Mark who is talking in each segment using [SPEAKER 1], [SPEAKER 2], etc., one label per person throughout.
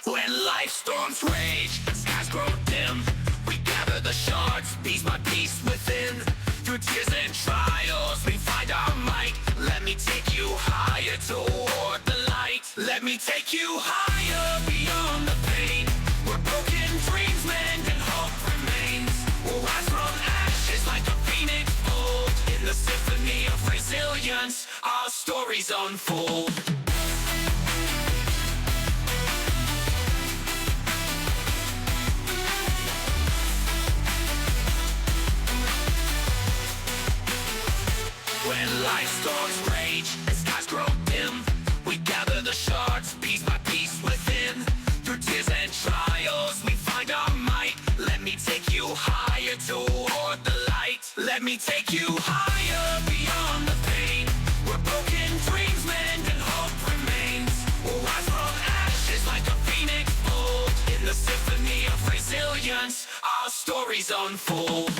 [SPEAKER 1] When life storms rage and skies grow dim, we gather the shards, piece by piece within. Through tears and trials, we find our might. Let me take you higher toward the light. Let me take you higher beyond the pain. Where broken dreams mend and hope remains. We'll rise from ashes like a phoenix bold. In the symphony of resilience, our stories unfold. When life storms rage and skies grow dim, we gather the shards, piece by piece within. Through tears and trials, we find our might. Let me take you higher toward the light. Let me take you higher beyond the pain. Where broken dreams mend and hope remains. We'll rise from ashes like a phoenix bold. In the symphony of resilience, our stories unfold.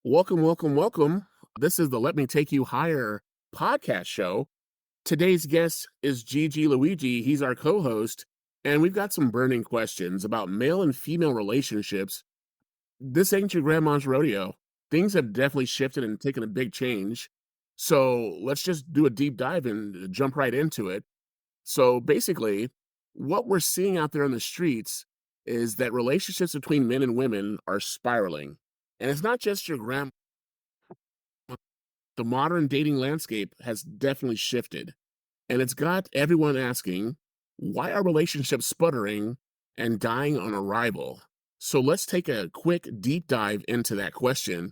[SPEAKER 2] Welcome, welcome, welcome. This is the Let Me Take You Higher podcast show. Today's guest is Gigi Luigi. He's our co-host, and we've got some burning questions about male and female relationships. This ain't your grandma's rodeo. Things have definitely shifted and taken a big change. So let's just do a deep dive and jump right into it. So basically, what we're seeing out there on the streets is that relationships between men and women are spiraling. And it's not just your grandma. The modern dating landscape has definitely shifted. And it's got everyone asking, why are relationships sputtering and dying on arrival? So let's take a quick deep dive into that question.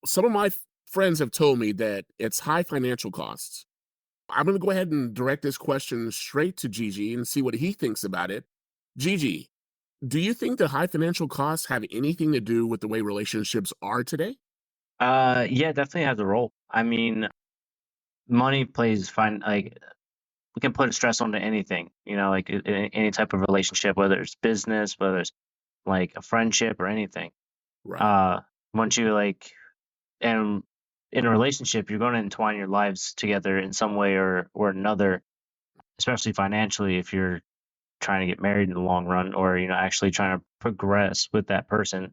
[SPEAKER 2] Some of my friends have told me that it's high financial costs. I'm going to go ahead and direct this question straight to Gigi and see what he thinks about it. Gigi, do you think the high financial costs have anything to do with the way relationships are today?
[SPEAKER 3] Yeah, definitely has a role. I mean, money plays fine. Like we can put a stress onto anything, like any type of relationship, whether it's business, whether it's like a friendship or anything.
[SPEAKER 2] Right.
[SPEAKER 3] Once you and in a relationship, you're going to entwine your lives together in some way or another, especially financially, if you're trying to get married in the long run or, actually trying to progress with that person.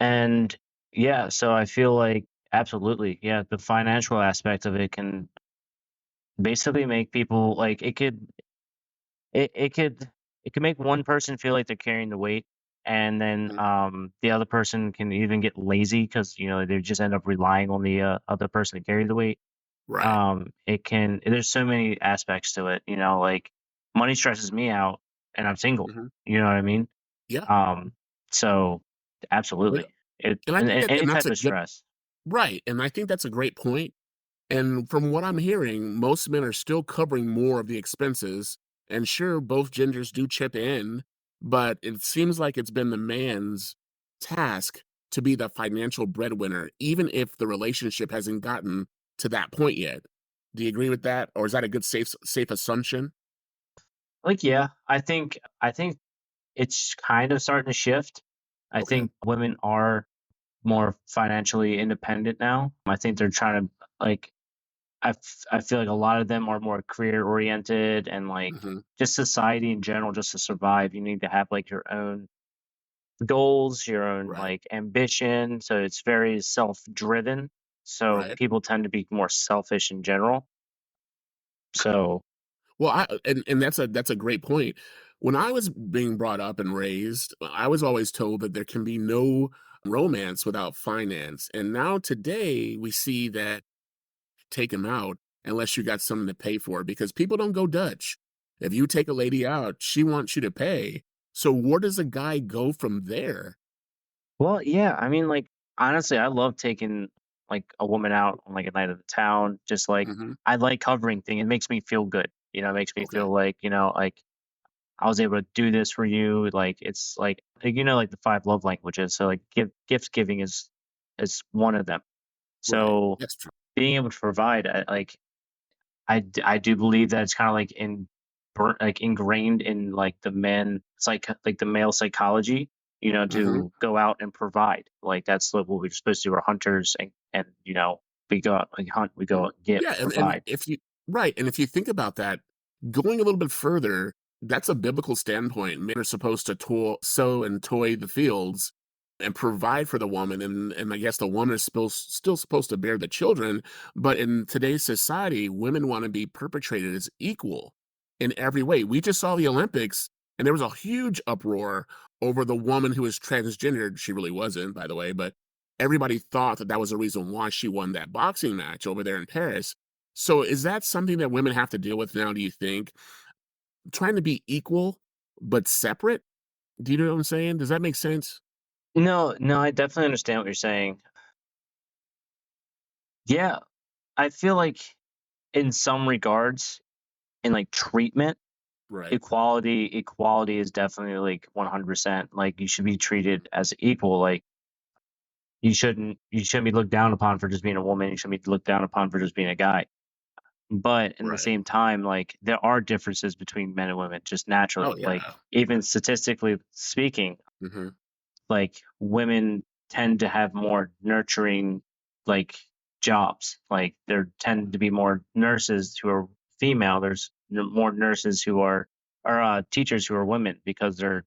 [SPEAKER 3] And yeah, so I feel like absolutely, yeah, the financial aspect of it can basically make people like it could make one person feel like they're carrying the weight, and then the other person can even get lazy because they just end up relying on the other person to carry the weight.
[SPEAKER 2] Right.
[SPEAKER 3] There's so many aspects to it, like money stresses me out and I'm single.
[SPEAKER 2] Mhm.
[SPEAKER 3] You know what I mean?
[SPEAKER 2] Yeah.
[SPEAKER 3] So absolutely.
[SPEAKER 2] And I think that,
[SPEAKER 3] Any
[SPEAKER 2] and that's
[SPEAKER 3] type
[SPEAKER 2] a
[SPEAKER 3] of
[SPEAKER 2] good,
[SPEAKER 3] stress.
[SPEAKER 2] right. And I think that's a great point. And from what I'm hearing, most men are still covering more of the expenses. And sure, both genders do chip in, but it seems like it's been the man's task to be the financial breadwinner, even if the relationship hasn't gotten to that point yet. Do you agree with that? Or is that a good safe assumption?
[SPEAKER 3] Like, yeah, I think it's kind of starting to shift. I
[SPEAKER 2] Okay.
[SPEAKER 3] think women are more financially independent now. I think they're trying to like I feel like a lot of them are more career oriented and like
[SPEAKER 2] Hmm.
[SPEAKER 3] just society in general, just to survive, you need to have like your own goals, your own
[SPEAKER 2] Right.
[SPEAKER 3] like ambition. So it's very self driven. So
[SPEAKER 2] Right.
[SPEAKER 3] people tend to be more selfish in general. So
[SPEAKER 2] Well, and that's a great point. When I was being brought up and raised, I was always told that there can be no romance without finance. And now today we see that take them out unless you got something to pay for because people don't go Dutch. If you take a lady out, she wants you to pay. So where does a guy go from there?
[SPEAKER 3] well, yeah, I mean like honestly, I love taking like a woman out on like a night of the town. Just like
[SPEAKER 2] Hmm.
[SPEAKER 3] I like covering things. It makes me feel good. It makes me
[SPEAKER 2] Okay.
[SPEAKER 3] feel like, like I was able to do this for you. Like it's like, like the five love languages. So like gift giving is one of them.
[SPEAKER 2] Right.
[SPEAKER 3] So
[SPEAKER 2] That's true.
[SPEAKER 3] being able to provide, like I do believe that it's kind of like like ingrained in like the men like the male psychology,
[SPEAKER 2] Hmm.
[SPEAKER 3] to go out and provide. Like that's what we're supposed to do. We're hunters, and we go out and hunt, we go out and get
[SPEAKER 2] Yeah, and
[SPEAKER 3] provide.
[SPEAKER 2] if you right, and if you think about that, going a little bit further, that's a biblical standpoint. Men are supposed to sow and toy the fields and provide for the woman, and I guess the woman is still supposed to bear the children. But in today's society, women want to be perpetrated as equal in every way. We just saw the Olympics, and there was a huge uproar over the woman who was transgendered. She really wasn't, by the way, but everybody thought that that was the reason why she won that boxing match over there in Paris. So is that something that women have to deal with now, do you think? Trying to be equal but separate? Do you know what I'm saying? Does that make sense?
[SPEAKER 3] No, no, I definitely understand what you're saying. Yeah, I feel like in some regards, in like treatment,
[SPEAKER 2] Right.
[SPEAKER 3] equality is definitely like 100%. Like you should be treated as equal. Like you shouldn't be looked down upon for just being a woman. You shouldn't be looked down upon for just being a guy. But in the
[SPEAKER 2] Right.
[SPEAKER 3] same time, like there are differences between men and women just naturally.
[SPEAKER 2] Oh
[SPEAKER 3] Like
[SPEAKER 2] yeah.
[SPEAKER 3] even statistically speaking,
[SPEAKER 2] Hmm.
[SPEAKER 3] like women tend to have more nurturing like jobs. Like there tend to be more nurses who are female. There's more nurses who are or teachers who are women because their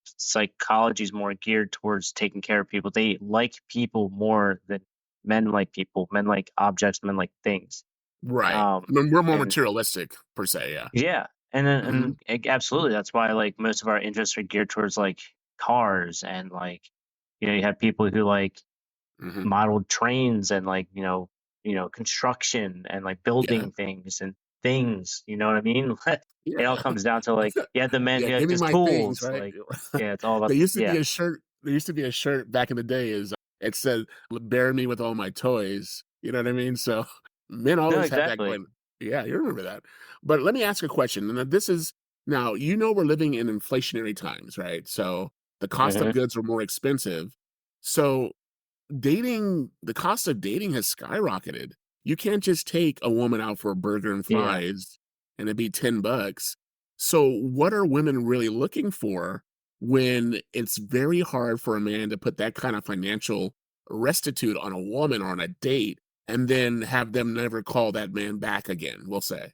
[SPEAKER 3] psychology is more geared towards taking care of people. They like people more than men like people. Men like objects. Men like things.
[SPEAKER 2] Right.
[SPEAKER 3] Um,
[SPEAKER 2] I mean, we're more
[SPEAKER 3] and
[SPEAKER 2] materialistic per se, yeah.
[SPEAKER 3] yeah, and then
[SPEAKER 2] Hmm.
[SPEAKER 3] absolutely, that's why like most of our interests are geared towards like cars and like you have people who like
[SPEAKER 2] Hmm.
[SPEAKER 3] modeled trains and like construction and like
[SPEAKER 2] Yeah.
[SPEAKER 3] building things and things. You know what I mean? It all
[SPEAKER 2] Yeah.
[SPEAKER 3] comes down to like the men
[SPEAKER 2] Yeah,
[SPEAKER 3] who like
[SPEAKER 2] give me
[SPEAKER 3] just
[SPEAKER 2] my things,
[SPEAKER 3] tools.
[SPEAKER 2] right?
[SPEAKER 3] Like yeah, it's all about
[SPEAKER 2] There used to be
[SPEAKER 3] yeah.
[SPEAKER 2] a shirt back in the day is it said, "Bury me with all my toys." You know what I mean? So, men
[SPEAKER 3] No,
[SPEAKER 2] always had that
[SPEAKER 3] exactly.
[SPEAKER 2] going. Yeah, you remember that. But let me ask a question, and this is now, we're living in inflationary times, right? So, the cost of
[SPEAKER 3] Hmm.
[SPEAKER 2] goods are more expensive. So, the cost of dating has skyrocketed. You can't just take a woman out for a burger and
[SPEAKER 3] Yeah.
[SPEAKER 2] fries and it'd be $10. So what are women really looking for when it's very hard for a man to put that kind of financial restitute on a woman or on a date and then have them never call that man back again, we'll say.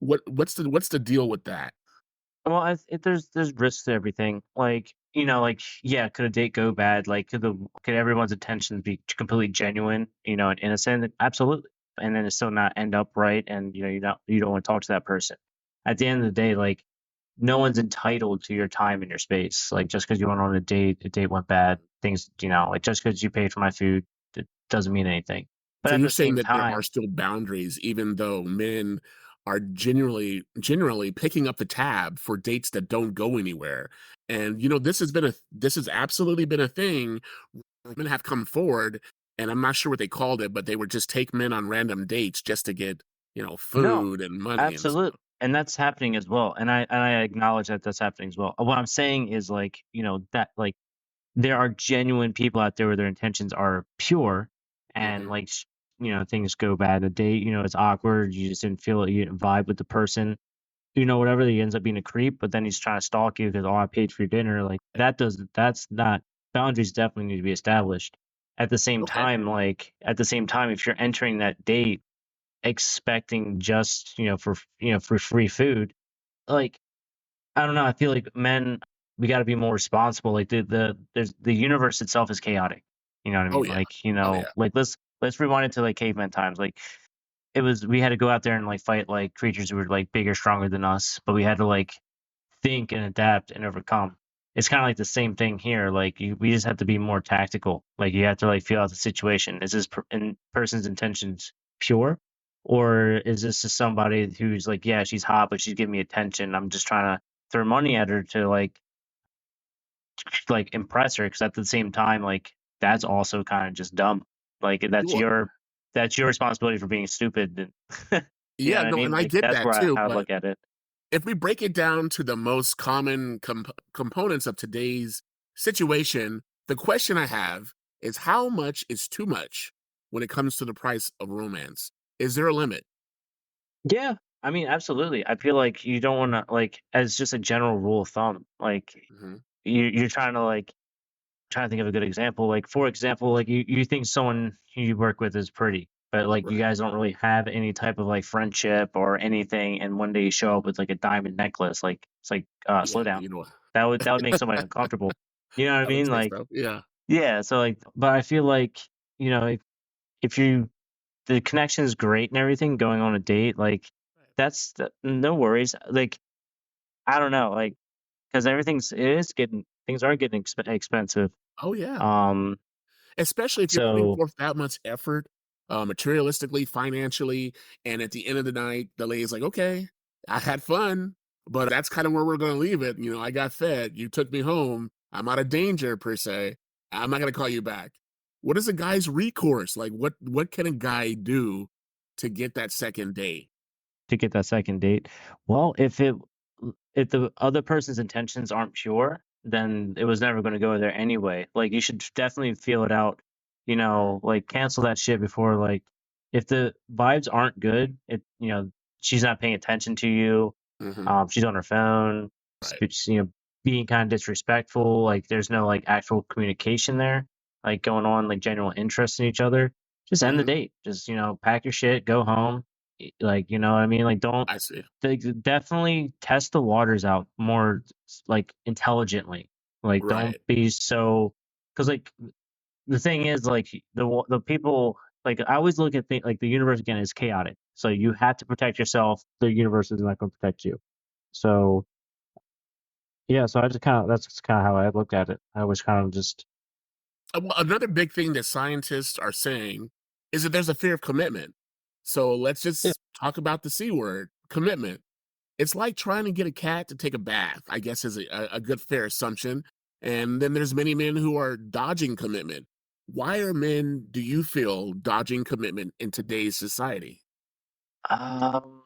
[SPEAKER 2] What's the deal with that?
[SPEAKER 3] Well, there's risks to everything. Like like yeah, could a date go bad? Like could everyone's intentions be completely genuine, and innocent? Absolutely, and then it still not end up right, and you don't want to talk to that person. At the end of the day, like no one's entitled to your time and your space. Like just because you went on a date went bad, things like just because you paid for my food, it doesn't mean anything. But
[SPEAKER 2] So
[SPEAKER 3] at
[SPEAKER 2] you're
[SPEAKER 3] the
[SPEAKER 2] saying
[SPEAKER 3] same
[SPEAKER 2] that there are
[SPEAKER 3] time,
[SPEAKER 2] still boundaries, even though men are generally picking up the tab for dates that don't go anywhere. And this has absolutely been a thing. Women have come forward, and I'm not sure what they called it, but they would just take men on random dates just to get,
[SPEAKER 3] no,
[SPEAKER 2] food and money and stuff.
[SPEAKER 3] absolutely, and that's happening as well, and I acknowledge that that's happening as well. What I'm saying is like, that like there are genuine people out there where their intentions are pure, and
[SPEAKER 2] Hmm.
[SPEAKER 3] like things go bad. A date, it's awkward. You just didn't feel it. You didn't vibe with the person. Whatever. He ends up being a creep, but then he's trying to stalk you because I paid for your dinner. Like that's not boundaries. Definitely need to be established.
[SPEAKER 2] Okay.
[SPEAKER 3] At the same time, if you're entering that date expecting just for free food, like I don't know, I feel like men, we got to be more responsible. Like the universe itself is chaotic. You know what I
[SPEAKER 2] Oh
[SPEAKER 3] mean?
[SPEAKER 2] yeah.
[SPEAKER 3] Like
[SPEAKER 2] Oh yeah.
[SPEAKER 3] like let's rewind it to like caveman times. Like we had to go out there and like fight like creatures who were like bigger, stronger than us, but we had to like think and adapt and overcome. It's kind of like the same thing here. Like we just have to be more tactical. Like you have to like feel out the situation. Is this person's intentions pure, or is this just somebody who's like, yeah, she's hot, but she's giving me attention. I'm just trying to throw money at her to like impress her. Because at the same time, like that's also kind of just dumb. Like
[SPEAKER 2] Well,
[SPEAKER 3] that's your responsibility for being stupid. And you know
[SPEAKER 2] yeah,
[SPEAKER 3] what I
[SPEAKER 2] no,
[SPEAKER 3] mean?
[SPEAKER 2] and I
[SPEAKER 3] Like
[SPEAKER 2] get
[SPEAKER 3] that's
[SPEAKER 2] that
[SPEAKER 3] where
[SPEAKER 2] too,
[SPEAKER 3] I
[SPEAKER 2] but
[SPEAKER 3] look at it.
[SPEAKER 2] If we break it down to the most common components of today's situation, the question I have is how much is too much when it comes to the price of romance? Is there a limit?
[SPEAKER 3] Yeah, I mean, absolutely. I feel like you don't want to like as just a general rule of thumb, like
[SPEAKER 2] Hmm.
[SPEAKER 3] you're trying to like trying to think of a good example. Like for example, like you think someone who you work with is pretty, but like you
[SPEAKER 2] Right.
[SPEAKER 3] guys don't really have any type of like friendship or anything, and one day you show up with like a diamond necklace, like it's like
[SPEAKER 2] Yeah.
[SPEAKER 3] slow down.
[SPEAKER 2] You know,
[SPEAKER 3] That would make somebody uncomfortable. You know what I
[SPEAKER 2] I would
[SPEAKER 3] mean?
[SPEAKER 2] say
[SPEAKER 3] Like
[SPEAKER 2] so. Yeah.
[SPEAKER 3] yeah, so like, but I feel like if you the connection is great and everything going on a date, like no worries. Like I don't know, like because things are getting expensive.
[SPEAKER 2] Oh, yeah.
[SPEAKER 3] Um,
[SPEAKER 2] Especially if you're putting
[SPEAKER 3] so
[SPEAKER 2] forth that much effort, materialistically, financially, and at the end of the night, the lady's like, "Okay, I had fun, but that's kind of where we're gonna leave it. You know, I got fed. You took me home. I'm out of danger per se. I'm not gonna call you back." What is a guy's recourse? Like, what can a guy do to get that second date?
[SPEAKER 3] to get that second date, well, if the other person's intentions aren't pure, then it was never going to go there anyway. Like you should definitely feel it out. Like cancel that shit before like if the vibes aren't good, she's not paying attention to you.
[SPEAKER 2] Hmm.
[SPEAKER 3] She's on her phone,
[SPEAKER 2] Right.
[SPEAKER 3] being kind of disrespectful. Like there's no like actual communication there, like going on like genuine interest in each other. Just end the
[SPEAKER 2] Hmm.
[SPEAKER 3] date. Just pack your shit, go home. Like you know what I mean. Like don't
[SPEAKER 2] I see.
[SPEAKER 3] definitely test the waters out more like intelligently. Like don't
[SPEAKER 2] Right.
[SPEAKER 3] be so because like the thing is like the people like I always look at like the universe again is chaotic. So you have to protect yourself. The universe is not going to protect you. So yeah, so I just kind of that's kind of how I looked at it. I was kind of just
[SPEAKER 2] Well, another big thing that scientists are saying is that there's a fear of commitment. So let's
[SPEAKER 3] yeah.
[SPEAKER 2] just talk about the C word, commitment. It's like trying to get a cat to take a bath, I guess is a good fair assumption. And then there's many men who are dodging commitment. Why are men, do you feel, dodging commitment in today's society?
[SPEAKER 3] Um,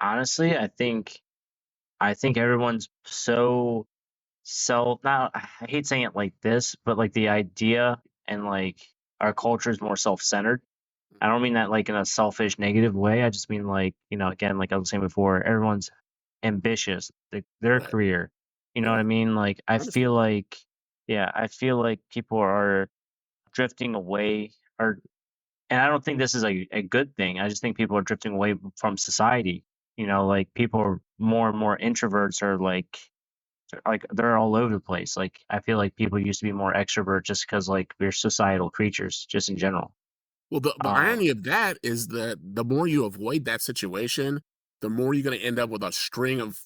[SPEAKER 3] honestly, I think everyone's so now I hate saying it like this, but like the idea and like our culture is more self-centered. I don't mean that like in a selfish negative way. I just mean like, again, like I was saying before, everyone's ambitious, their
[SPEAKER 2] Right.
[SPEAKER 3] career. You know what I
[SPEAKER 2] Right.
[SPEAKER 3] mean? Like I feel
[SPEAKER 2] Understandable.
[SPEAKER 3] like yeah, I feel like people are drifting away or and I don't think this is a good thing. I just think people are drifting away from society. Like people are more and more introverts are like they're all over the place. Like I feel like people used to be more extrovert just because like we're societal creatures, just in general.
[SPEAKER 2] Well, the
[SPEAKER 3] Um,
[SPEAKER 2] irony of that is that the more you avoid that situation, the more you're going to end up with a string of,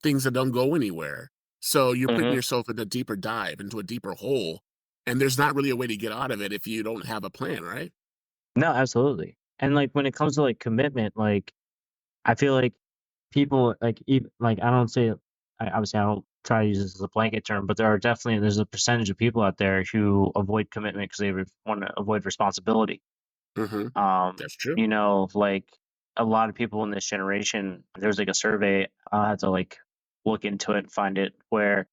[SPEAKER 2] things that don't go anywhere. So you're putting
[SPEAKER 3] mhm.
[SPEAKER 2] yourself in a deeper dive, into a deeper hole, and there's not really a way to get out of it if you don't have a plan, right?
[SPEAKER 3] No, absolutely. And like when it comes to like commitment, like I feel like people like even like I don't say obviously I don't try to use this as a blanket term, but there's a percentage of people out there who avoid commitment because they want to avoid responsibility.
[SPEAKER 2] Hmm.
[SPEAKER 3] Um,
[SPEAKER 2] That's true.
[SPEAKER 3] like a lot of people in this generation, there's like a survey, I'll have to like look into it and find it, where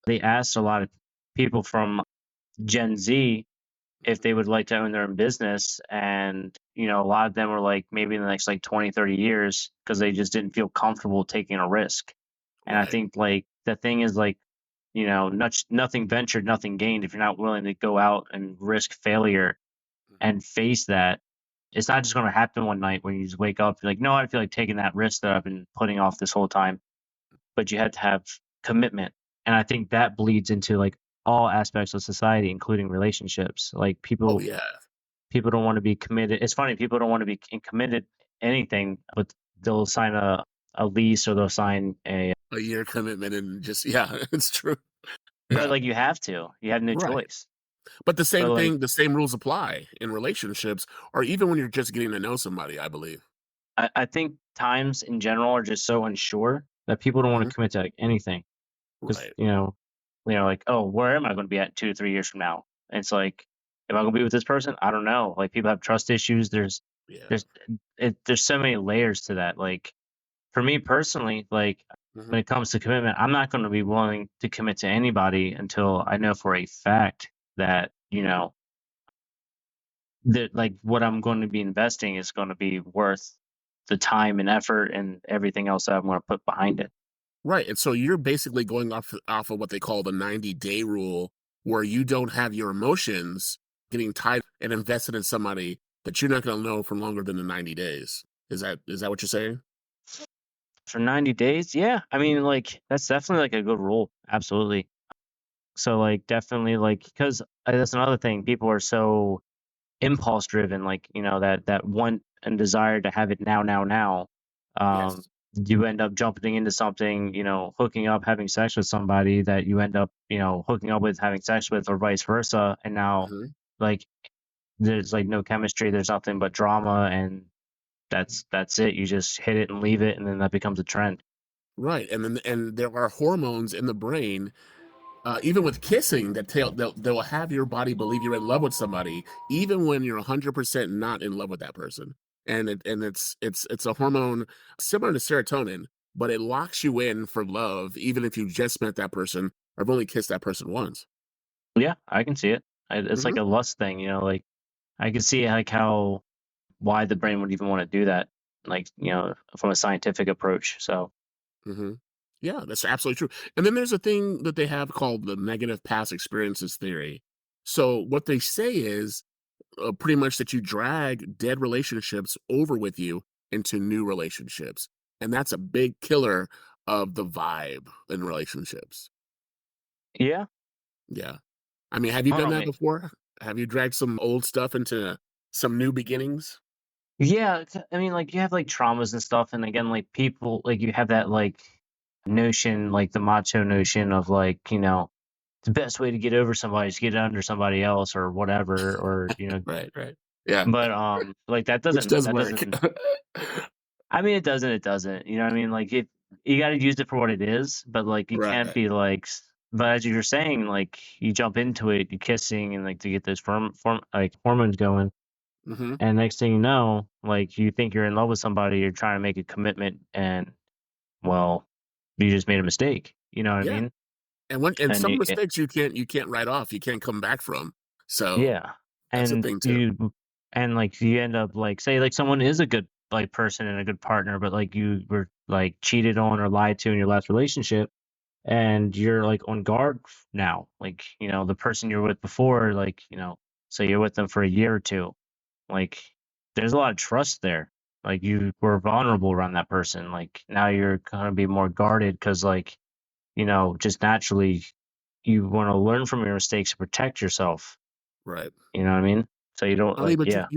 [SPEAKER 3] they asked a lot of people from Gen Z if they would like to own their own business. And, a lot of them were like maybe in the next like 20, 30 years because they just didn't feel comfortable taking a risk. And I
[SPEAKER 2] Right.
[SPEAKER 3] think like the thing is like, nothing ventured, nothing gained. If you're not willing to go out and risk failure
[SPEAKER 2] Mhm.
[SPEAKER 3] and face that, it's not just going to happen one night when you just wake up. You're like, no, I feel like taking that risk that I've been putting off this whole time. But you have to have commitment, and I think that bleeds into like all aspects of society, including relationships. Like
[SPEAKER 2] Oh,
[SPEAKER 3] people,
[SPEAKER 2] yeah.
[SPEAKER 3] people don't want to be committed. It's funny, people don't want to be committed anything, but they'll sign a lease or they'll sign a.
[SPEAKER 2] A year commitment and just, yeah, it's true.
[SPEAKER 3] But
[SPEAKER 2] Yeah.
[SPEAKER 3] like you have to, you have no
[SPEAKER 2] Right.
[SPEAKER 3] choice.
[SPEAKER 2] But the
[SPEAKER 3] But
[SPEAKER 2] same
[SPEAKER 3] like
[SPEAKER 2] thing, the same rules apply in relationships or even when you're just getting to know somebody, I believe.
[SPEAKER 3] I think times in general are just so unsure that people don't want
[SPEAKER 2] Hmm.
[SPEAKER 3] to commit to like, anything because
[SPEAKER 2] Right.
[SPEAKER 3] like, oh, where am I going to be at 2 to 3 years from now? And it's like, am I going to be with this person? I don't know. Like people have trust issues.
[SPEAKER 2] Yeah.
[SPEAKER 3] There's there's so many layers to that. Like for me personally, like
[SPEAKER 2] Hmm.
[SPEAKER 3] when it comes to commitment, I'm not going to be willing to commit to anybody until I know for a fact that, that like what I'm going to be investing is going to be worth the time and effort and everything else that I'm going to put behind it.
[SPEAKER 2] Right. And so you're basically going off of what they call the 90-day rule, where you don't have your emotions getting tied and invested in somebody that you're not going to know for longer than the 90 days. Is that what you're saying?
[SPEAKER 3] For 90 days, yeah. I mean, like that's definitely like a good rule. Absolutely. So like definitely like because that's another thing. People are so impulse driven, like that want and desire to have it now. Um,
[SPEAKER 2] Yes.
[SPEAKER 3] you end up jumping into something, hooking up, having sex with somebody that you end up, hooking up with, having sex with, or vice versa, and now
[SPEAKER 2] Hmm.
[SPEAKER 3] like there's like no chemistry, there's nothing but drama, and that's it. You just hit it and leave it, and then that becomes a trend.
[SPEAKER 2] Right. And there are hormones in the brain, even with kissing, that they'll have your body believe you're in love with somebody, even when you're 100% not in love with that person. And it's a hormone similar to serotonin, but it locks you in for love, even if you just met that person or have only kissed that person once.
[SPEAKER 3] Yeah, I can see it. It's
[SPEAKER 2] Hmm.
[SPEAKER 3] like a lust thing, like I can see like how why the brain would even want to do that, like from a scientific approach. So
[SPEAKER 2] Hmm. Yeah, that's absolutely true. And then there's a thing that they have called the negative past experiences theory. So what they say is pretty much that you drag dead relationships over with you into new relationships. And that's a big killer of the vibe in relationships.
[SPEAKER 3] yeah,
[SPEAKER 2] Yeah. I mean, have you
[SPEAKER 3] I don't
[SPEAKER 2] done
[SPEAKER 3] know,
[SPEAKER 2] that
[SPEAKER 3] man.
[SPEAKER 2] before? Have you dragged some old stuff into some new beginnings?
[SPEAKER 3] Yeah, I mean, like you have like traumas and stuff, and again, like people, like you have that like notion, like the macho notion of like the best way to get over somebody is get under somebody else or whatever, or
[SPEAKER 2] Right, right. Yeah,
[SPEAKER 3] but like that
[SPEAKER 2] which
[SPEAKER 3] doesn't
[SPEAKER 2] does
[SPEAKER 3] that
[SPEAKER 2] work.
[SPEAKER 3] doesn't. I mean, it doesn't. You know what I mean? Like it, you got to use it for what it is, but like you
[SPEAKER 2] Right,
[SPEAKER 3] can't
[SPEAKER 2] right.
[SPEAKER 3] be like. But as you were saying, like you jump into it, you kissing, and like to get those like hormones going.
[SPEAKER 2] Hmm.
[SPEAKER 3] And next thing you know, like you think you're in love with somebody, you're trying to make a commitment, and well, you just made a mistake. You know what I
[SPEAKER 2] Yeah.
[SPEAKER 3] mean?
[SPEAKER 2] And
[SPEAKER 3] And
[SPEAKER 2] some
[SPEAKER 3] you,
[SPEAKER 2] mistakes you can't write off, you can't come back from. So
[SPEAKER 3] yeah,
[SPEAKER 2] that's a
[SPEAKER 3] and
[SPEAKER 2] thing too.
[SPEAKER 3] and like you end up like say like someone is a good like person and a good partner, but like you were like cheated on or lied to in your last relationship, and you're like on guard now. Like the person you were with before, like say you're with them for a year or two. Like, there's a lot of trust there. Like, you were vulnerable around that person. Like, now you're gonna be more guarded because, like, just naturally, you want to learn from your mistakes to protect yourself.
[SPEAKER 2] Right.
[SPEAKER 3] You know what I mean? So you don't
[SPEAKER 2] I mean,
[SPEAKER 3] like,
[SPEAKER 2] but
[SPEAKER 3] yeah.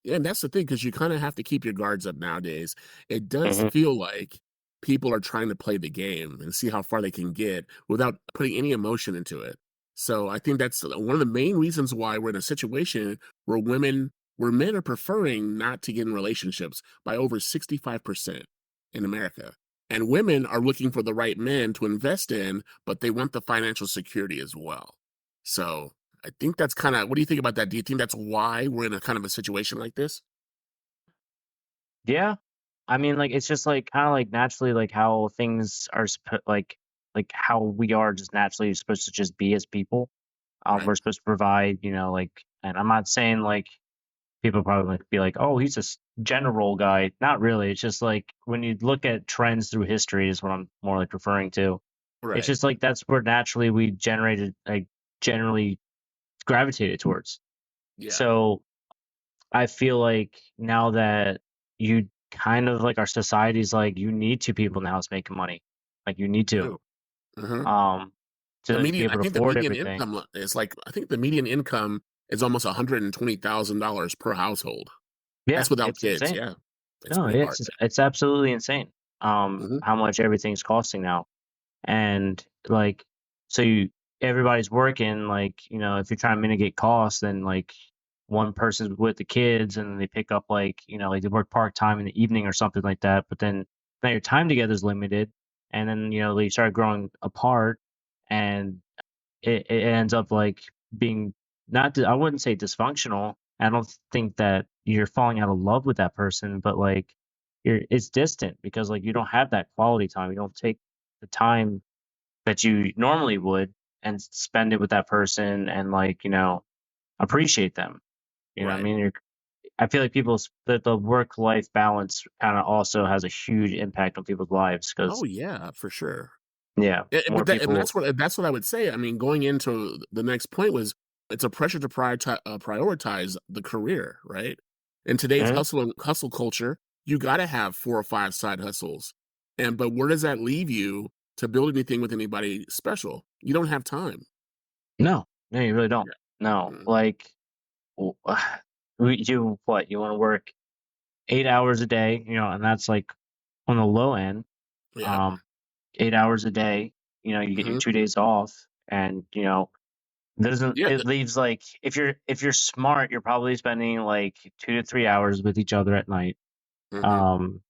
[SPEAKER 2] yeah, and that's the thing, because you kind of have to keep your guards up nowadays. It does
[SPEAKER 3] Hmm.
[SPEAKER 2] feel like people are trying to play the game and see how far they can get without putting any emotion into it. So I think that's one of the main reasons why we're in a situation where men are preferring not to get in relationships by over 65% in America. And women are looking for the right men to invest in, but they want the financial security as well. So I think that's kind of, what do you think about that? Do you think that's why we're in a kind of a situation like this?
[SPEAKER 3] Yeah. I mean, like, it's just like kind of like naturally, like how things are like how we are just naturally supposed to just be as people.
[SPEAKER 2] Right.
[SPEAKER 3] We're supposed to provide, like, and I'm not saying like people probably like be like, "Oh, he's a general guy." Not really. It's just like when you look at trends through history is what I'm more like referring to. It's
[SPEAKER 2] Right.
[SPEAKER 3] just like that's where naturally we generated like generally gravitated towards.
[SPEAKER 2] Yeah.
[SPEAKER 3] So I feel like now that you kind of like our society's like you need two people in the house making money. Like you need to
[SPEAKER 2] True. Hmm.
[SPEAKER 3] um to be
[SPEAKER 2] I
[SPEAKER 3] able to
[SPEAKER 2] think the
[SPEAKER 3] afford
[SPEAKER 2] median
[SPEAKER 3] everything.
[SPEAKER 2] income is like, I think the median income is almost $120,000 per household.
[SPEAKER 3] Yeah,
[SPEAKER 2] That's without
[SPEAKER 3] it's
[SPEAKER 2] kids.
[SPEAKER 3] insane.
[SPEAKER 2] Yeah. It's
[SPEAKER 3] No,
[SPEAKER 2] pretty hard.
[SPEAKER 3] it's absolutely insane.
[SPEAKER 2] Hmm.
[SPEAKER 3] How much everything's costing now. And like so you everybody's working like if you're trying to mitigate costs then like one person's with the kids and they pick up like they work part-time in the evening or something like that, but then now your time together is limited, and then they start growing apart, and it ends up like being not I wouldn't say dysfunctional. I don't think that you're falling out of love with that person, but like it's distant because like you don't have that quality time. You don't take the time that you normally would and spend it with that person and like, appreciate them. You know what I
[SPEAKER 2] Right.
[SPEAKER 3] mean? I feel like the work life balance kind of also has a huge impact on people's lives
[SPEAKER 2] Oh
[SPEAKER 3] because
[SPEAKER 2] yeah, for sure.
[SPEAKER 3] yeah,
[SPEAKER 2] But
[SPEAKER 3] more
[SPEAKER 2] that and
[SPEAKER 3] people.
[SPEAKER 2] that's what I would say. I mean, going into the next point was it's a pressure to prioritize the career, right? In today's
[SPEAKER 3] Mhm.
[SPEAKER 2] hustle culture, you got to have 4 or 5 side hustles. And but where does that leave you to build anything with anybody special? You don't have time.
[SPEAKER 3] No, no, you really don't.
[SPEAKER 2] Yeah.
[SPEAKER 3] No,
[SPEAKER 2] Mm.
[SPEAKER 3] like w- you what you want to work 8 hours a day, and that's like on the low end.
[SPEAKER 2] Yeah.
[SPEAKER 3] Um, 8 hours a day, you get your
[SPEAKER 2] Mhm.
[SPEAKER 3] 2 days off, and doesn't
[SPEAKER 2] Yeah.
[SPEAKER 3] it leaves like if you're smart, you're probably spending like 2 to 3 hours with each other at night.
[SPEAKER 2] Mhm.
[SPEAKER 3] Um,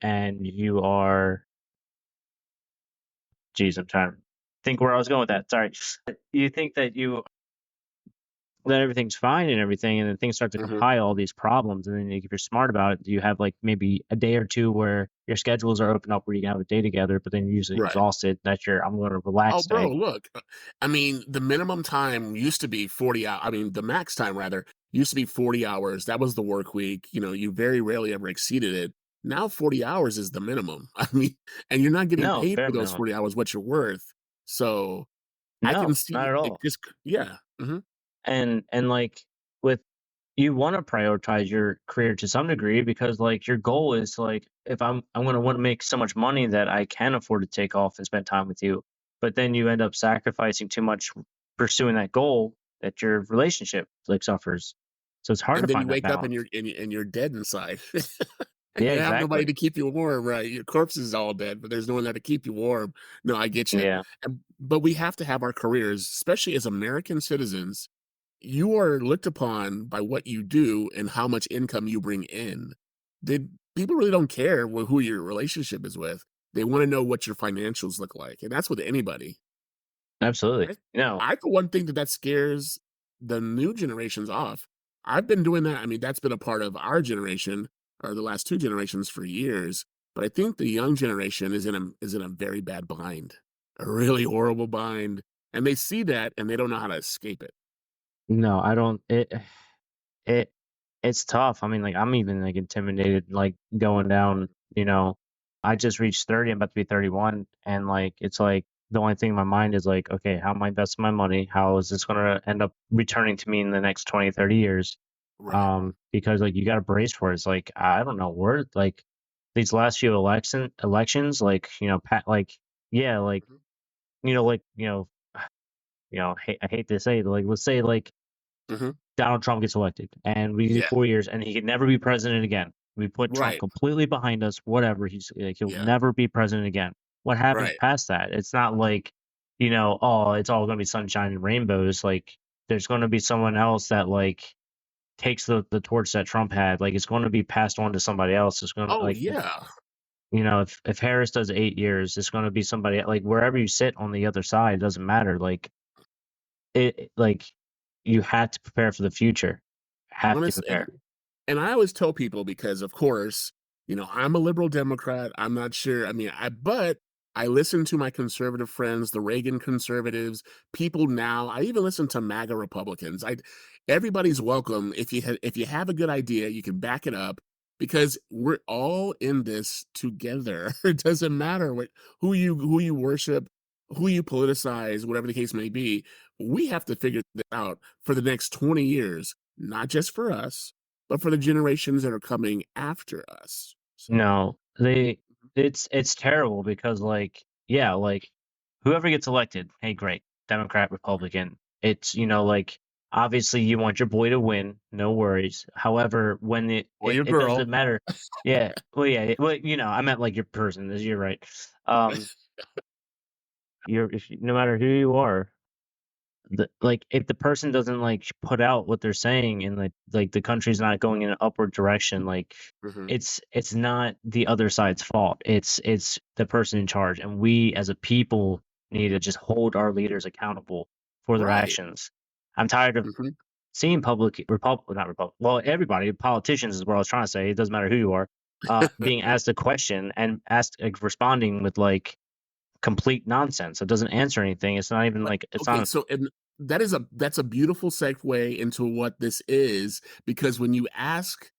[SPEAKER 3] and you are, geez, I'm trying to think where I was going with that. Sorry. You think that everything's fine and everything, and then things start to
[SPEAKER 2] Mhm.
[SPEAKER 3] compile all these problems, and then like, if you're smart about it, you have like maybe a day or two where your schedules are open up where you can have a day together, but then you're usually
[SPEAKER 2] Right.
[SPEAKER 3] exhausted. That's your I'm going to
[SPEAKER 2] Oh,
[SPEAKER 3] relax
[SPEAKER 2] bro,
[SPEAKER 3] day.
[SPEAKER 2] look. I mean, the minimum time used to be 40 hours. I mean, the max time rather used to be 40 hours. That was the work week. You very rarely ever exceeded it. Now 40 hours is the minimum. I mean, and you're not getting
[SPEAKER 3] No,
[SPEAKER 2] paid
[SPEAKER 3] bare
[SPEAKER 2] for those
[SPEAKER 3] minimum.
[SPEAKER 2] 40 hours what you're worth. So I can
[SPEAKER 3] No, not
[SPEAKER 2] see
[SPEAKER 3] at
[SPEAKER 2] it
[SPEAKER 3] all.
[SPEAKER 2] just yeah. Mhm.
[SPEAKER 3] And like with you want to prioritize your career to some degree because like your goal is like if I'm going to want to make so much money that I can afford to take off and spend time with you, but then you end up sacrificing too much pursuing that goal that your relationship like suffers, so it's hard to
[SPEAKER 2] And then you
[SPEAKER 3] find that
[SPEAKER 2] wake up and
[SPEAKER 3] balance.
[SPEAKER 2] you're dead inside. And
[SPEAKER 3] Yeah,
[SPEAKER 2] you have nobody
[SPEAKER 3] exactly.
[SPEAKER 2] to keep you warm, right? Your corpse is all dead, but there's no one there to keep you warm. No, I get you.
[SPEAKER 3] Yeah.
[SPEAKER 2] But we have to have our careers, especially as American citizens. You are looked upon by what you do and how much income you bring in. People really don't care who your relationship is with. They want to know what your financials look like, and that's with anybody.
[SPEAKER 3] Absolutely.
[SPEAKER 2] I
[SPEAKER 3] No.
[SPEAKER 2] I for one think that scares the new generations off. I've been doing that. I mean, that's been a part of our generation or the last 2 generations for years, but I think the young generation is in a very bad bind, a really horrible bind, and they see that and they don't know how to escape it.
[SPEAKER 3] No, I don't. It it's tough. I mean, like, I'm even, like, intimidated, like, going down, I just reached 30, I'm about to be 31, and, like, it's like, the only thing in my mind is, like, "Okay, how am I investing my money? How is this gonna end up returning to me in the next 20, 30 years?"
[SPEAKER 2] Right.
[SPEAKER 3] Because, like, you gotta brace for it. It's like, I don't know, where like, these last few elections, like, like yeah, like,
[SPEAKER 2] Mhm.
[SPEAKER 3] like, I hate to say it, like, let's say, like,
[SPEAKER 2] Mhm.
[SPEAKER 3] Donald Trump gets elected and we do
[SPEAKER 2] Yeah.
[SPEAKER 3] 4 years and he can never be president again. We put Trump
[SPEAKER 2] Right.
[SPEAKER 3] completely behind us, whatever. He's like, he'll
[SPEAKER 2] Yeah.
[SPEAKER 3] never be president again. What happens
[SPEAKER 2] Right.
[SPEAKER 3] past that? It's not like, oh, it's all going to be sunshine and rainbows. Like, there's going to be someone else that, like, takes the torch that Trump had. Like, it's going to be passed on to somebody else. It's going to,
[SPEAKER 2] Oh,
[SPEAKER 3] like,
[SPEAKER 2] yeah.
[SPEAKER 3] if Harris does 8 years, it's going to be somebody, like, wherever you sit on the other side, it doesn't matter. Like, like, you have to prepare for the future. Have to
[SPEAKER 2] Honest
[SPEAKER 3] prepare.
[SPEAKER 2] and I always tell people because, of course, I'm a liberal Democrat. I'm not sure. I mean, but I listen to my conservative friends, the Reagan conservatives, people now. I even listen to MAGA Republicans. Everybody's welcome. If you have a good idea, you can back it up because we're all in this together. It doesn't matter who you worship, who you politicize, whatever the case may be. We have to figure this out for the next 20 years, not just for us but for the generations that are coming after us. So
[SPEAKER 3] No, it's terrible because like yeah, like whoever gets elected, hey great, Democrat, Republican. It's like obviously you want your boy to win, no worries. However, when it
[SPEAKER 2] or
[SPEAKER 3] it,
[SPEAKER 2] your
[SPEAKER 3] it
[SPEAKER 2] girl.
[SPEAKER 3] doesn't matter. Yeah, well yeah, well I meant like your person, you're right. Um no matter who you are, like if the person doesn't like put out what they're saying and like the country's not going in an upward direction, like
[SPEAKER 2] Mhm.
[SPEAKER 3] it's not the other side's fault. It's the person in charge, and we as a people need to just hold our leaders accountable for their
[SPEAKER 2] Right.
[SPEAKER 3] actions. I'm tired of
[SPEAKER 2] Mhm.
[SPEAKER 3] seeing public republic not republic well everybody politicians is what I was trying to say. It doesn't matter who you are. being asked a question and responding with like complete nonsense. It doesn't answer anything. It's not even
[SPEAKER 2] But
[SPEAKER 3] like it's
[SPEAKER 2] okay,
[SPEAKER 3] not.
[SPEAKER 2] so and that's a beautiful segue into what this is, because when you ask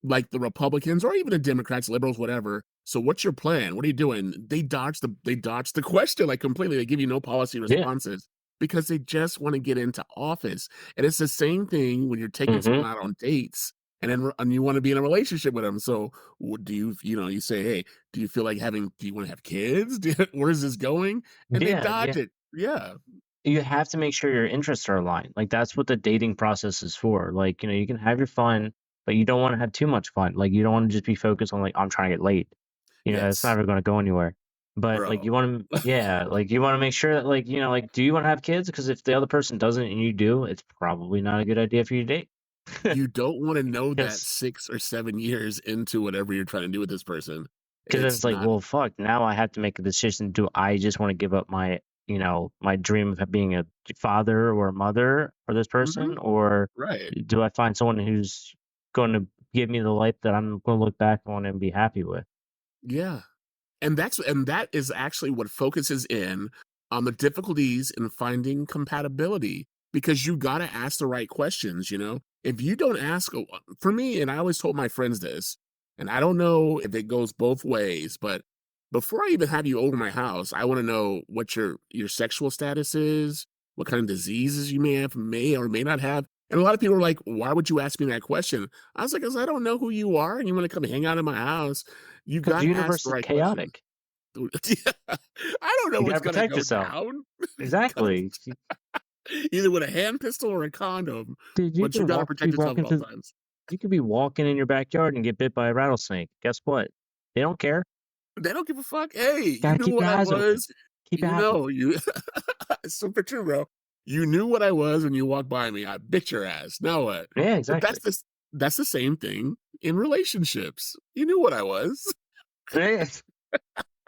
[SPEAKER 2] like the Republicans or even the Democrats, liberals, whatever. So what's your plan? What are you doing? They dodge the question like completely. They give you no policy
[SPEAKER 3] Yeah.
[SPEAKER 2] responses because they just want to get into office. And it's the same thing when you're taking
[SPEAKER 3] Hmm.
[SPEAKER 2] someone out on dates and you want to be in a relationship with them. So what do you say, hey, do you feel like do you want to have kids? Where is this going? And they
[SPEAKER 3] Yeah.
[SPEAKER 2] dodge
[SPEAKER 3] Yeah.
[SPEAKER 2] it. Yeah.
[SPEAKER 3] You have to make sure your interests are aligned. Like that's what the dating process is for. Like, you can have your fun, but you don't want to have too much fun. Like you don't want to just be focused on like I'm trying to get laid. It's
[SPEAKER 2] Yes,
[SPEAKER 3] never going to go anywhere. But like
[SPEAKER 2] bro.
[SPEAKER 3] you want to, yeah, like you want to make sure that like like do you want to have kids? Because if the other person doesn't and you do, it's probably not a good idea for you to date.
[SPEAKER 2] You don't want to know that
[SPEAKER 3] Because
[SPEAKER 2] 6 or 7 years into whatever you're trying to do with this person.
[SPEAKER 3] then
[SPEAKER 2] It's
[SPEAKER 3] it's like,
[SPEAKER 2] not.
[SPEAKER 3] well, fuck. Now I have to make a decision. Do I just want to give up my my dream of being a father or a mother for this
[SPEAKER 2] Mhm.
[SPEAKER 3] person, or
[SPEAKER 2] Right.
[SPEAKER 3] do I find someone who's going to give me the life that I'm going to look back on and be happy with?
[SPEAKER 2] Yeah. And that is actually what focuses in on the difficulties in finding compatibility, because you got to ask the right questions, you know? If you don't ask, for me, and I always told my friends this, and I don't know if it goes both ways, but before I even have you over my house, I want to know what your sexual status is, what kind of diseases you may or may not have. And a lot of people are like, "Why would you ask me that question?" I was like, "Cause I don't know who you are, and you want to come hang out in my house. You
[SPEAKER 3] Because
[SPEAKER 2] got
[SPEAKER 3] the
[SPEAKER 2] to ask
[SPEAKER 3] universe
[SPEAKER 2] the
[SPEAKER 3] is
[SPEAKER 2] right questions."
[SPEAKER 3] chaotic.
[SPEAKER 2] Yeah. I don't know
[SPEAKER 3] You got
[SPEAKER 2] what's
[SPEAKER 3] to
[SPEAKER 2] gonna
[SPEAKER 3] protect
[SPEAKER 2] go
[SPEAKER 3] yourself.
[SPEAKER 2] down. Gotta
[SPEAKER 3] Exactly.
[SPEAKER 2] either with a hand pistol or a condom,
[SPEAKER 3] Dude, you
[SPEAKER 2] but
[SPEAKER 3] could
[SPEAKER 2] you gotta
[SPEAKER 3] walk, be
[SPEAKER 2] protect yourself at
[SPEAKER 3] walking
[SPEAKER 2] all
[SPEAKER 3] through,
[SPEAKER 2] times.
[SPEAKER 3] you could be walking in your backyard and get bit by a rattlesnake. Guess what? They don't care.
[SPEAKER 2] They don't give a fuck. Hey, you
[SPEAKER 3] Got to
[SPEAKER 2] knew
[SPEAKER 3] keep your
[SPEAKER 2] what I
[SPEAKER 3] eyes open.
[SPEAKER 2] was.
[SPEAKER 3] Keep your eyes open.
[SPEAKER 2] You it's super true, bro. You knew what I was when you walked by me. I bit your ass. Now what?
[SPEAKER 3] Yeah,
[SPEAKER 2] But
[SPEAKER 3] exactly.
[SPEAKER 2] that's the same thing in relationships. You knew what I was.
[SPEAKER 3] Yeah.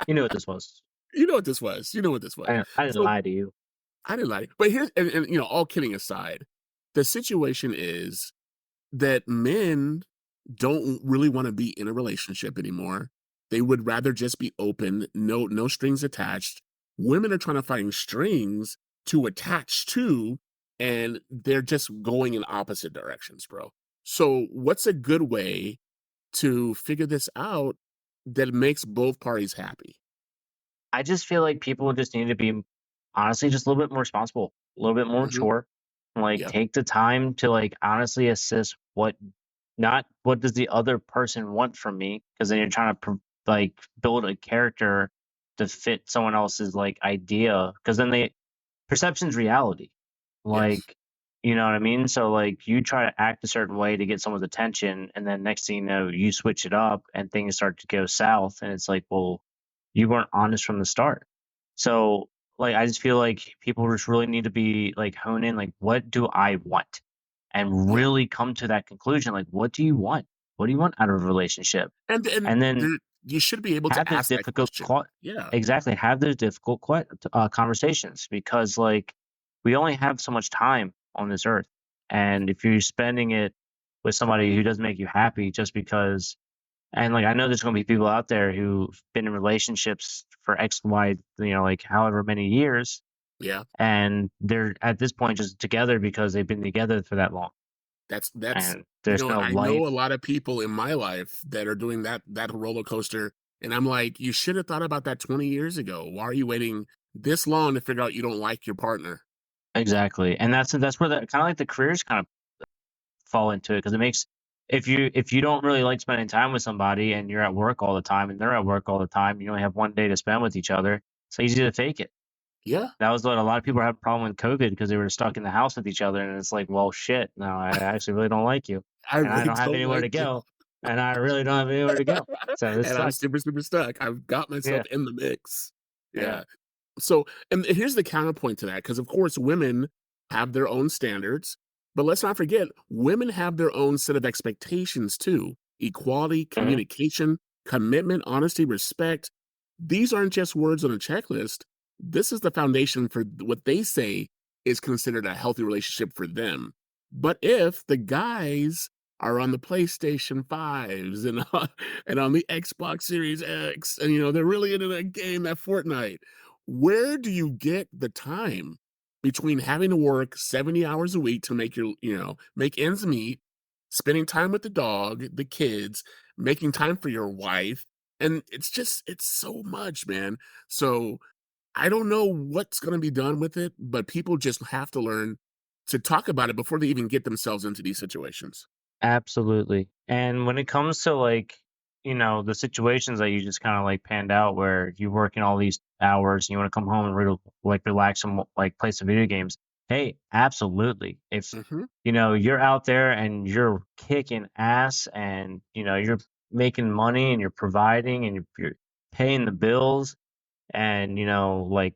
[SPEAKER 3] You knew what this was.
[SPEAKER 2] You know what this was. You know what this was.
[SPEAKER 3] I didn't
[SPEAKER 2] So
[SPEAKER 3] lie to you.
[SPEAKER 2] I didn't lie. But here's and all kidding aside, the situation is that men don't really want to be in a relationship anymore. They would rather just be open, no strings attached. Women are trying to find strings to attach to, and they're just going in opposite directions, bro. So, what's a good way to figure this out that makes both parties happy?
[SPEAKER 3] I just feel like people just need to be honestly just a little bit more responsible, a little bit more
[SPEAKER 2] Hmm.
[SPEAKER 3] mature. Like
[SPEAKER 2] Yep.
[SPEAKER 3] take the time to like honestly assess what not what does the other person want from me, because then you're trying to like build a character to fit someone else's like idea, because then they perception's reality.
[SPEAKER 2] Yes.
[SPEAKER 3] Like, you know what I mean? So like you try to act a certain way to get someone's attention, and then next thing you know, you switch it up and things start to go south, and it's like, well, you weren't honest from the start. So like I just feel like people just really need to be like hone in like what do I want? And
[SPEAKER 2] Yeah.
[SPEAKER 3] really come to that conclusion. Like, what do you want? What do you want out of a relationship?
[SPEAKER 2] And
[SPEAKER 3] And then
[SPEAKER 2] there, you should be able
[SPEAKER 3] have
[SPEAKER 2] to
[SPEAKER 3] those
[SPEAKER 2] ask that
[SPEAKER 3] difficult
[SPEAKER 2] question. Yeah.
[SPEAKER 3] exactly, have those difficult conversations, because like we only have so much time on this earth, and if you're spending it with somebody who doesn't make you happy just because, and like I know there's going to be people out there who've been in relationships for x y like however many years,
[SPEAKER 2] Yeah.
[SPEAKER 3] and they're at this point just together because they've been together for that long,
[SPEAKER 2] That's
[SPEAKER 3] and there's no
[SPEAKER 2] I know a
[SPEAKER 3] life.
[SPEAKER 2] lot of people in my life that are doing that roller coaster, and I'm like, you should have thought about that 20 years ago. Why are you waiting this long to figure out you don't like your partner?
[SPEAKER 3] Exactly, and that's where the kind of like the careers kind of fall into it, because it makes, if you don't really like spending time with somebody and you're at work all the time and they're at work all the time, you only have one day to spend with each other. It's easy to fake it.
[SPEAKER 2] Yeah,
[SPEAKER 3] That was what a lot of people had a problem with COVID, because they were stuck in the house with each other, and it's like, well, shit. No, I actually really don't like you,
[SPEAKER 2] I
[SPEAKER 3] and I
[SPEAKER 2] really
[SPEAKER 3] don't have
[SPEAKER 2] don't
[SPEAKER 3] anywhere
[SPEAKER 2] like
[SPEAKER 3] to
[SPEAKER 2] you.
[SPEAKER 3] go, and I really don't have anywhere to go. So this
[SPEAKER 2] And I'm
[SPEAKER 3] sucks.
[SPEAKER 2] super, super stuck. I've got myself
[SPEAKER 3] Yeah,
[SPEAKER 2] in the mix.
[SPEAKER 3] yeah.
[SPEAKER 2] Yeah. So, and here's the counterpoint to that, because of course, women have their own standards, but let's not forget, women have their own set of expectations too: equality,
[SPEAKER 3] Hmm.
[SPEAKER 2] communication, commitment, honesty, respect. These aren't just words on a checklist. This is the foundation for what they say is considered a healthy relationship for them. But if the guys are on the PlayStation 5s and and on the Xbox Series X, and they're really into that game, that Fortnite. Where do you get the time between having to work 70 hours a week to make make ends meet, spending time with the dog, the kids, making time for your wife, and it's so much, man. So I don't know what's going to be done with it, but people just have to learn to talk about it before they even get themselves into these situations.
[SPEAKER 3] Absolutely. And when it comes to like, the situations that you just kind of like panned out where you're working all these hours and you want to come home and like relax and like play some video games. Hey, absolutely. If
[SPEAKER 2] Hmm.
[SPEAKER 3] you're out there and you're kicking ass and you're making money and you're providing and you're paying the bills and like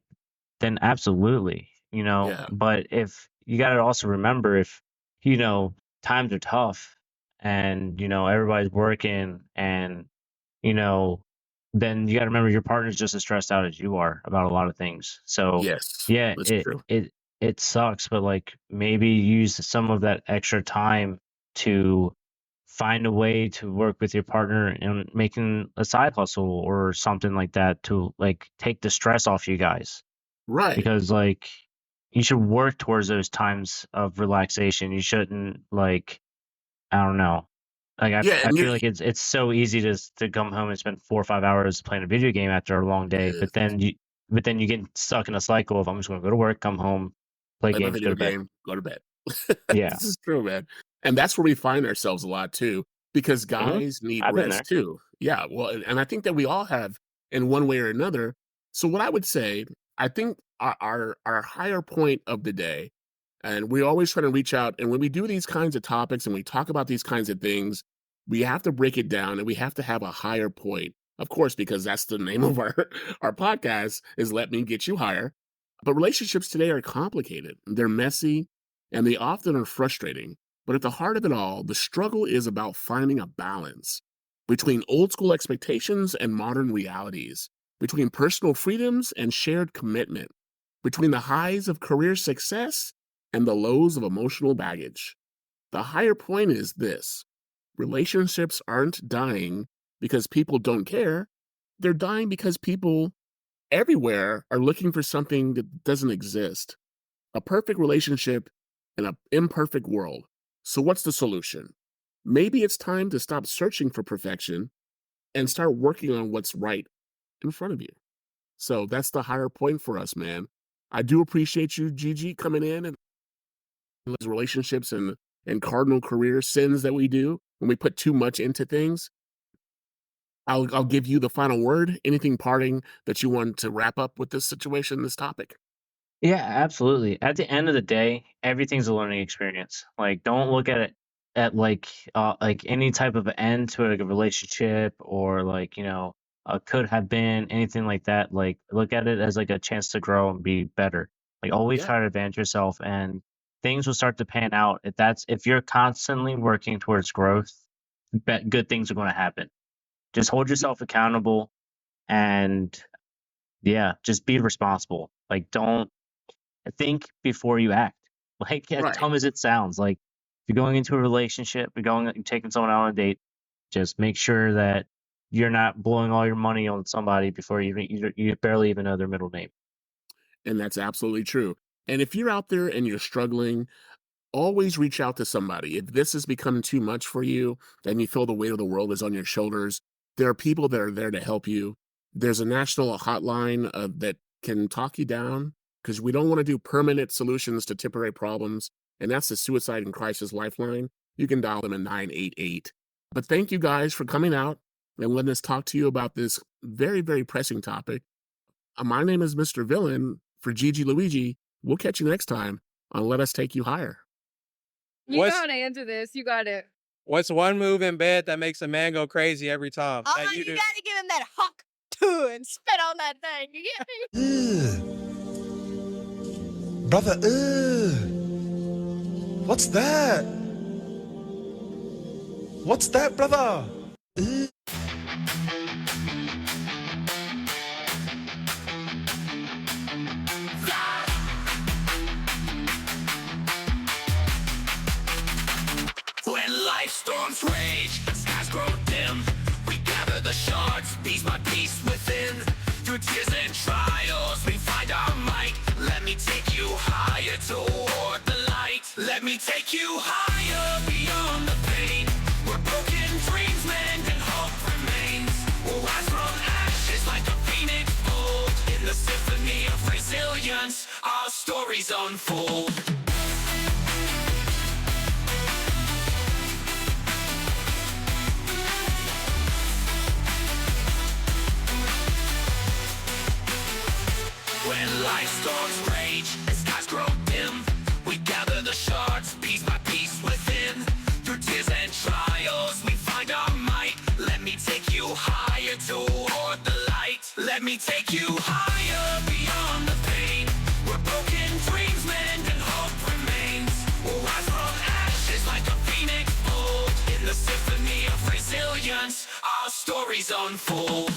[SPEAKER 3] then absolutely,
[SPEAKER 2] Yeah.
[SPEAKER 3] but if you got to also remember if, you know, times are tough and, everybody's working and, you know, then you got to remember your partner's just as stressed out as you are about a lot of things. So,
[SPEAKER 2] Yes,
[SPEAKER 3] yeah,
[SPEAKER 2] that's
[SPEAKER 3] it,
[SPEAKER 2] true.
[SPEAKER 3] it, it sucks, but like maybe use some of that extra time to find a way to work with your partner and making a side hustle or something like that to like take the stress off you guys
[SPEAKER 2] Right.
[SPEAKER 3] because like you should work towards those times of relaxation. You shouldn't like I don't know. Like
[SPEAKER 2] Yeah,
[SPEAKER 3] I
[SPEAKER 2] and
[SPEAKER 3] feel like it's so easy to come home and spend 4 or 5 hours playing a video game after a long day,
[SPEAKER 2] yeah,
[SPEAKER 3] but then you get stuck in a cycle of I'm just going to go to work, come home, play
[SPEAKER 2] play my
[SPEAKER 3] games, go
[SPEAKER 2] video
[SPEAKER 3] to bed.
[SPEAKER 2] game, go to bed.
[SPEAKER 3] Yeah.
[SPEAKER 2] This is true, man. And that's where we find ourselves a lot too, because
[SPEAKER 3] Hmm.
[SPEAKER 2] guys need
[SPEAKER 3] I've been
[SPEAKER 2] rest
[SPEAKER 3] there.
[SPEAKER 2] too. Yeah, well, and I think that we all have in one way or another. So what I would say, I think our higher point of the day, and we always try to reach out, and when we do these kinds of topics and we talk about these kinds of things, we have to break it down and we have to have a higher point. Of course, because that's the name of our our podcast is Let Me Get You Higher. But relationships today are complicated. They're messy and they often are frustrating. But at the heart of it all, the struggle is about finding a balance between old school expectations and modern realities, between personal freedoms and shared commitment, between the highs of career success and the lows of emotional baggage. The higher point is this: relationships aren't dying because people don't care, they're dying because people everywhere are looking for something that doesn't exist, a perfect relationship in an imperfect world. So, what's the solution? Maybe it's time to stop searching for perfection and start working on what's right in front of you. So, that's the higher point for us, man. I do appreciate you, Gigi, coming in and those relationships and cardinal career sins that we do when we put too much into things. I'll give you the final word. Anything parting that you want to wrap up with this situation, this topic?
[SPEAKER 3] Yeah, absolutely. At the end of the day, everything's a learning experience. Like, don't look at it at like any type of end to like a relationship or like could have been anything like that. Like, look at it as like a chance to grow and be better. Like, always
[SPEAKER 2] Yeah,
[SPEAKER 3] try to advance yourself, and things will start to pan out. If you're constantly working towards growth, bet good things are going to happen. Just hold yourself accountable, and yeah, just be responsible. Like, don't think before you act. Like as
[SPEAKER 2] right.
[SPEAKER 3] dumb as it sounds, like if you're going into a relationship, you're taking someone out on a date, just make sure that you're not blowing all your money on somebody before you barely even know their middle name.
[SPEAKER 2] And that's absolutely true. And if you're out there and you're struggling, always reach out to somebody. If this has become too much for you and you feel the weight of the world is on your shoulders, there are people that are there to help you. There's a national hotline that can talk you down because we don't want to do permanent solutions to temporary problems. And that's the Suicide and Crisis Lifeline. You can dial them at 988. But thank you guys for coming out and letting us talk to you about this very, very pressing topic. My name is Mr. Villain. For Gigi Luigi, we'll catch you next time on Let Us Take You Higher.
[SPEAKER 4] You
[SPEAKER 5] What's
[SPEAKER 4] gotta answer this. You got it.
[SPEAKER 5] what's one move in bed that makes a man go crazy every time?
[SPEAKER 4] Oh,
[SPEAKER 5] That
[SPEAKER 4] you
[SPEAKER 5] you do.
[SPEAKER 4] gotta give him that hawk too and spit on that thing. You get me?
[SPEAKER 6] Ugh. Brother, ugh. What's that? What's that, brother?
[SPEAKER 1] When life storms storms rage, skies grow dim. We gather the shards, piece by piece within. Through tears and trials, we find our might. Let me take you higher toward the light. Let me take you higher beyond the pain. Where broken dreams mend and hope remains. We'll rise from ashes like a phoenix bold. In the symphony of resilience, our stories unfold. When life's storms rage and skies grow dim, we gather the shards piece by piece within. Through tears and trials, we find our might. Let me take you higher toward the light. Let me take you higher beyond the pain. Where broken dreams mend and hope remains. We'll rise from ashes like a phoenix bold. In the symphony of resilience, our stories unfold.